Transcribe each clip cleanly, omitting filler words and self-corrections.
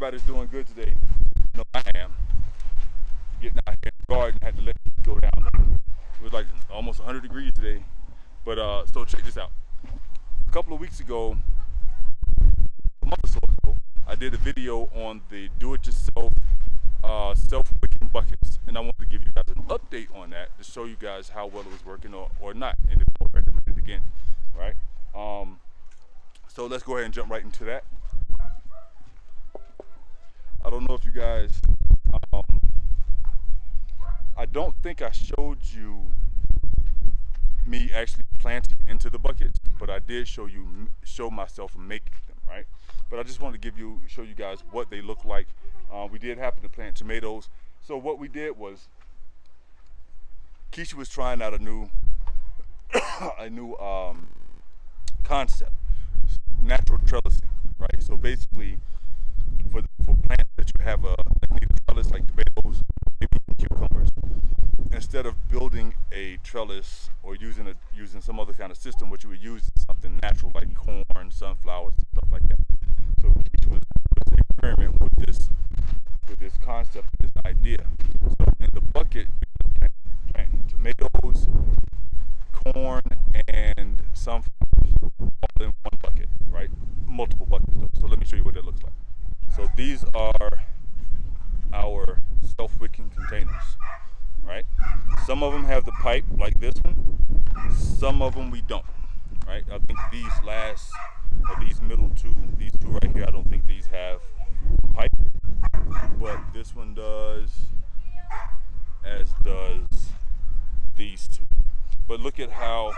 everybody's doing good today. No, I am. Getting out here in the garden, had to let it go down. It was like almost 100 degrees today. But so check this out. A couple of weeks ago, a month or so ago, I did a video on the do-it-yourself self-wicking buckets, and I wanted to give you guys an update on that to show you guys how well it was working or not, and if I would recommend it again, right? So let's go ahead and jump right into that. I don't know if you guys, I don't think I showed you me actually planting into the buckets, but I did show myself making them, right? But I just wanted to show you guys what they look like. We did happen to plant tomatoes. So what we did was, Keisha was trying out a new concept, natural trellising, right? So basically, for plants that you have that need a trellis, like tomatoes, maybe cucumbers, instead of building a trellis or using some other kind of system, what you would use is something natural like corn, sunflowers, and stuff like that. So Keisha was experiment with this concept, this idea. So in the bucket, we planting tomatoes, corn, and sunflowers, all in one bucket, right? Multiple buckets though. So let me show you what that looks like. So these are our self-wicking containers, right? Some of them have the pipe like this one. Some of them we don't, right? I think these these two right here, I don't think these have pipe, but this one does, as does these two. But look at how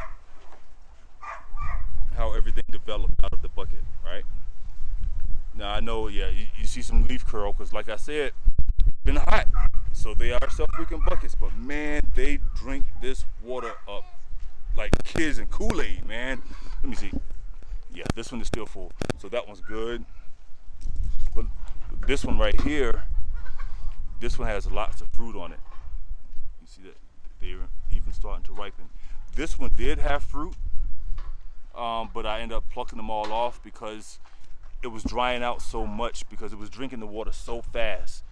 everything developed out of the bucket, right? Now I know, yeah, you see some leaf curl because, like I said, it's been hot, so they are self-wicking buckets. But man, they drink this water up like kids in Kool-Aid, man. Let me see. Yeah, this one is still full, so that one's good. But this one right here, this one has lots of fruit on it. You see that they're even starting to ripen. This one did have fruit, but I ended up plucking them all off because it was drying out so much, because it was drinking the water so fast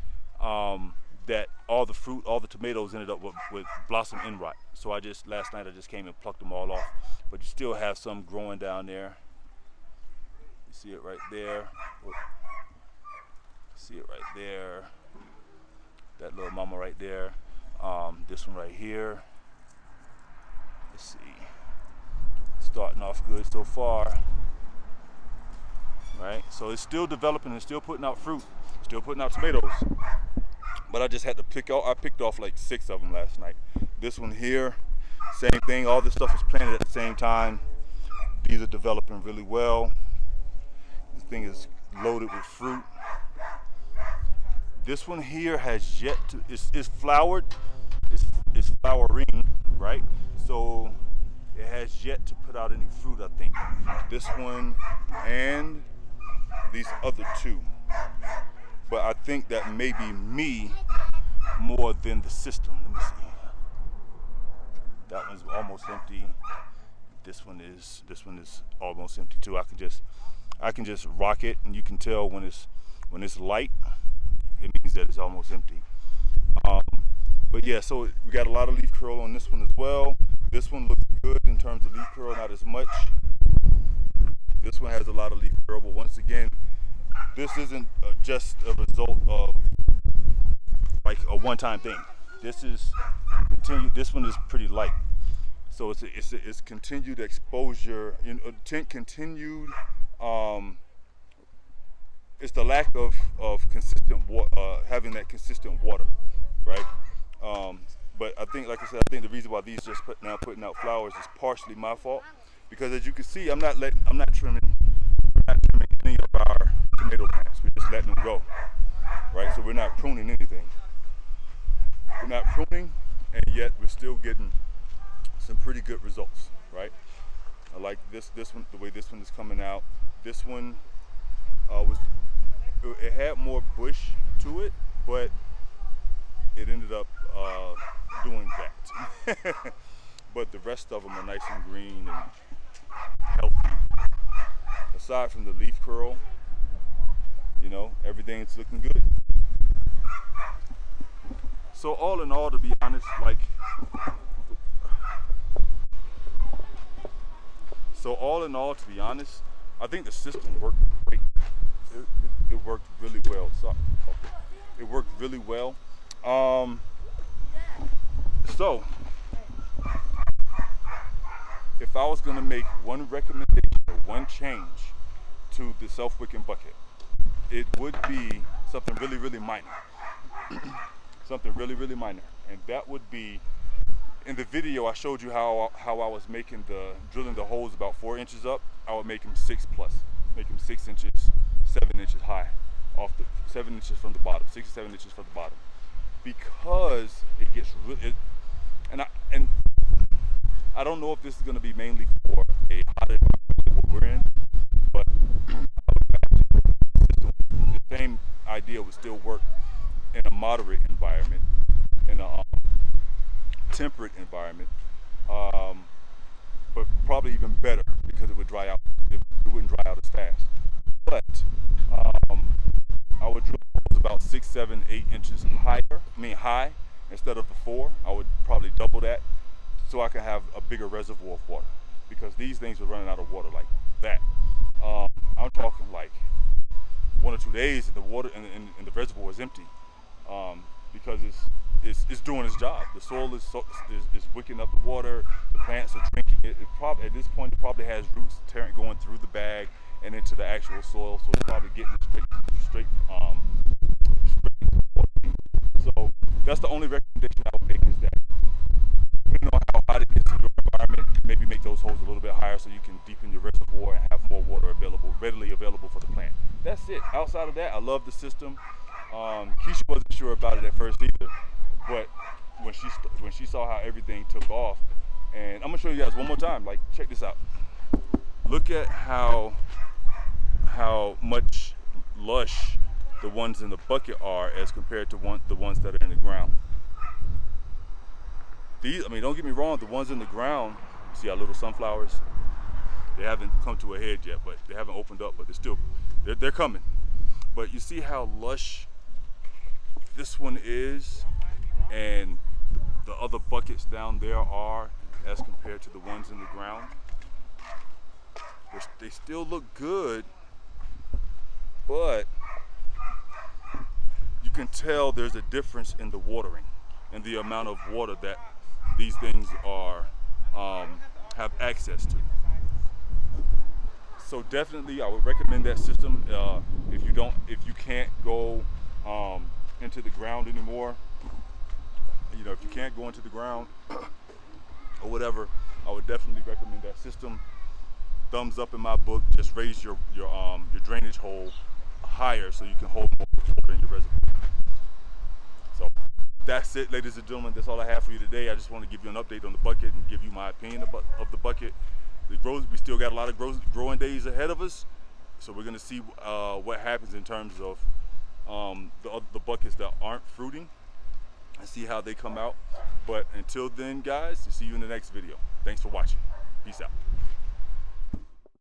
that all the fruit, all the tomatoes ended up with blossom end rot. So last night I just came and plucked them all off. But you still have some growing down there. You see it right there. See it right there. That little mama right there. This one right here. Let's see. Starting off good so far. Right? So it's still developing and still putting out fruit, still putting out tomatoes. But I just had to I picked off like 6 of them last night. This one here, same thing. All this stuff was planted at the same time. These are developing really well. This thing is loaded with fruit. This one here has yet to, it's flowered, it's flowering, right? So it has yet to put out any fruit, I think. This one and these other 2. But I think that may be me more than the system. Let me see. That one's almost empty. This one is almost empty too. I can just rock it, and you can tell when it's light, it means that it's almost empty. But yeah, so we got a lot of leaf curl on this one as well. This one looks good in terms of leaf curl, not as much. This one has a lot of leaf curl, but once again, this isn't just a result of like a one-time thing. This is continued. This one is pretty light, so it's continued exposure. Continued. It's the lack of consistent having that consistent water, right? But I think, like I said, I think the reason why these just putting out flowers is partially my fault, because as you can see, I'm not trimming any of our tomato plants. We're just letting them go, right? So we're not pruning anything. We're not pruning, and yet we're still getting some pretty good results, right? I like this one, the way this one is coming out. This one it had more bush to it, but it ended up doing that. But the rest of them are nice and green and healthy. Aside from the leaf curl, You know, everything's looking good. So all in all, to be honest, like, I think the system worked great. It worked really well. So, okay. It worked really well. So if I was gonna make one recommendation or one change to the self-wicking bucket, it would be something really, really minor. Something really, really minor. And that would be, in the video I showed you how I was drilling the holes about 4 inches up. I would make them 6 plus. Make them 6 inches, 7 inches high, 7 inches from the bottom, 6 or 7 inches from the bottom. Because it gets really, and I don't know if this is going to be mainly for a hot environment like what we're in, but the same idea would still work in a moderate environment, in a temperate environment, but probably even better because it would dry out. It wouldn't dry out as fast. But I would drill about 6, 7, 8 inches high instead of the 4. I would probably double that so I can have a bigger reservoir of water, because these things are running out of water like that. I'm talking like 1 or 2 days and the water and the reservoir is empty, because it's doing its job. The soil is wicking up the water. The plants are drinking it. At this point, it probably has roots going through the bag and into the actual soil, so it's probably getting it straight. So that's the only recommendation I would make, is that, depending on how hot it gets in your environment, maybe make those holes a little bit higher so you can deepen your reservoir and have more water readily available for the plant. That's it. Outside of that, I love the system. Keisha wasn't sure about it at first either, but when she saw how everything took off, and I'm gonna show you guys one more time. Like, check this out. Look at how much lush the ones in the bucket are as compared to the ones that are in the ground. These, I mean, don't get me wrong, the ones in the ground, see our little sunflowers? They haven't come to a head yet, but they haven't opened up, but they're coming. But you see how lush this one is, and the other buckets down there are as compared to the ones in the ground. They still look good, but you can tell there's a difference in the watering and the amount of water that these things have access to. So definitely I would recommend that system. If you can't go into the ground anymore, you know, if you can't go into the ground or whatever, I would definitely recommend that system. Thumbs up in my book. Just raise your drainage hole higher so you can hold more water in your reservoir. So that's it, ladies and gentlemen. That's all I have for you today. I just want to give you an update on the bucket and give you my opinion of the bucket. We still got a lot of growing days ahead of us, so we're going to see what happens in terms of the buckets that aren't fruiting, and see how they come out. But until then, guys, see you in the next video. Thanks for watching. Peace out.